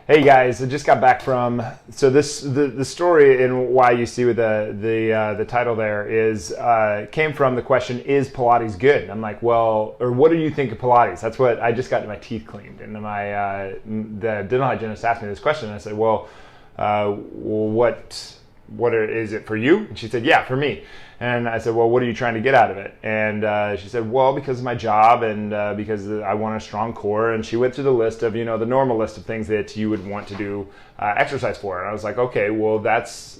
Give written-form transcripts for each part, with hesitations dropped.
Hey guys, I just got back from the story and why you see with the title there is came from the question, is Pilates good? And I'm like, well, or what do you think of Pilates? That's what I just got my teeth cleaned, and my the dental hygienist asked me this question, and I said, well, is it for you? And she said, yeah, for me. And I said, well, what are you trying to get out of it? And she said, well, because of my job and because I want a strong core. And she went through the list of, the normal list of things that you would want to do exercise for. And I was like, okay, well, that's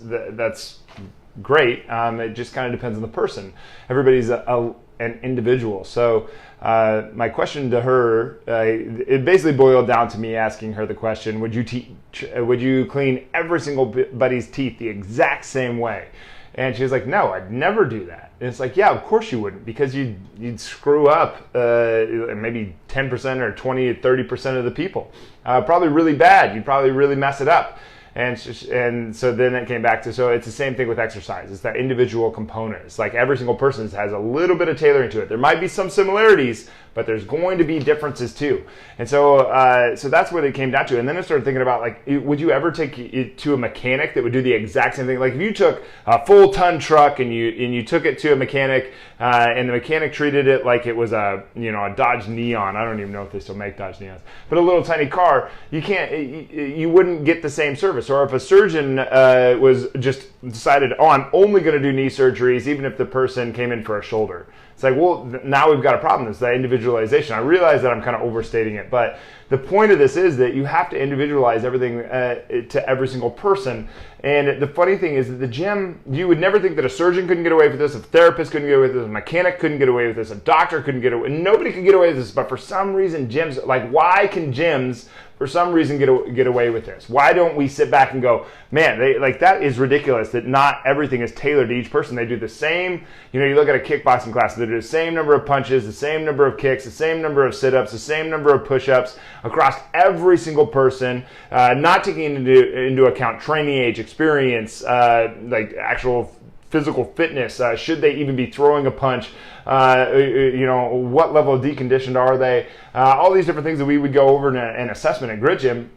great. It just kind of depends on the person. Everybody's an individual. So my question to her, it basically boiled down to me asking her the question, would you clean every single buddy's teeth the exact same way? And she was like, no, I'd never do that. And it's like, yeah, of course you wouldn't, because you'd screw up maybe 10% or 20 or 30% of the people. Probably really bad. You'd probably really mess it up. And so then it came back to, so it's the same thing with exercise. It's that individual component. It's like every single person has a little bit of tailoring to it. There might be some similarities, but there's going to be differences too. And so so that's what it came down to. And then I started thinking about, like, would you ever take it to a mechanic that would do the exact same thing? Like if you took a full ton truck and you took it to a mechanic and the mechanic treated it like it was a Dodge Neon. I don't even know if they still make Dodge Neons, but a little tiny car. You wouldn't get the same service. Or if a surgeon was just decided, oh, I'm only going to do knee surgeries, even if the person came in for a shoulder. It's like, well, now we've got a problem. It's that individualization. I realize that I'm kind of overstating it, but the point of this is that you have to individualize everything to every single person. And the funny thing is that the gym, you would never think that a surgeon couldn't get away with this, a therapist couldn't get away with this, a mechanic couldn't get away with this, a doctor couldn't get away, nobody could get away with this. But for some reason, gyms, like, why can gyms for some reason get away with this? Why don't we sit back and go, man, that is ridiculous that not everything is tailored to each person. They do the same, you look at a kickboxing class, they do the same number of punches, the same number of kicks, the same number of sit-ups, the same number of push-ups across every single person, not taking into account training age, experience, like actual physical fitness. Should they even be throwing a punch? What level of deconditioned are they? All these different things that we would go over in an assessment at Grit Gym.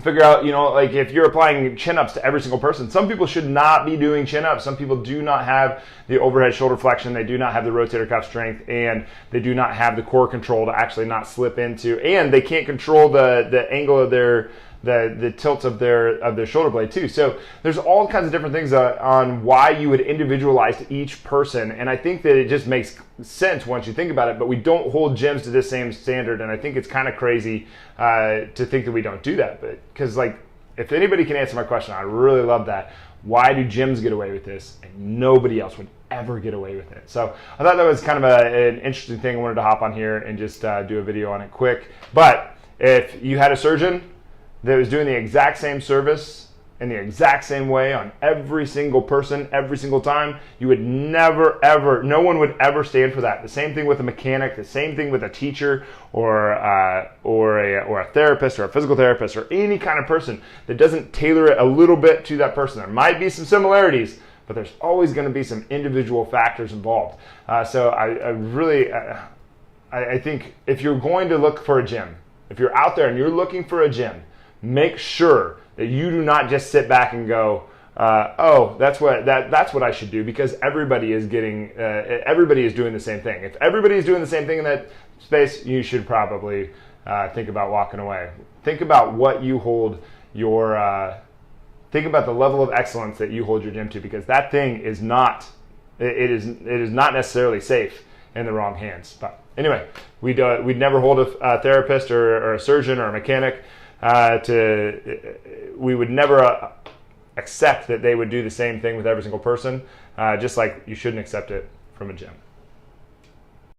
Figure out, like if you're applying chin-ups to every single person, some people should not be doing chin-ups. Some people do not have the overhead shoulder flexion. They do not have the rotator cuff strength, and they do not have the core control to actually not slip into, and they can't control the angle of the tilt of their shoulder blade too. So there's all kinds of different things on why you would individualize to each person, and I think that it just makes sense once you think about it, but we don't hold gyms to this same standard, and I think it's kind of crazy to think that we don't do that. But because, like, if anybody can answer my question, I really love that. Why do gyms get away with this and nobody else would ever get away with it? So I thought that was kind of an interesting thing. I wanted to hop on here and just do a video on it quick. But if you had a surgeon that was doing the exact same service in the exact same way on every single person, every single time, you would never, ever, no one would ever stand for that. The same thing with a mechanic, the same thing with a teacher or a therapist or a physical therapist or any kind of person that doesn't tailor it a little bit to that person. There might be some similarities, but there's always going to be some individual factors involved. So I think if you're going to look for a gym, if you're out there and you're looking for a gym, make sure that you do not just sit back and go, oh, that's what I should do, because everybody is doing the same thing. If everybody is doing the same thing in that space, you should probably think about walking away. Think about what you hold think about the level of excellence that you hold your gym to, because that thing is not, it is not necessarily safe in the wrong hands. But anyway, we'd never hold a therapist or a surgeon or a mechanic we would never accept that they would do the same thing with every single person, just like you shouldn't accept it from a gym.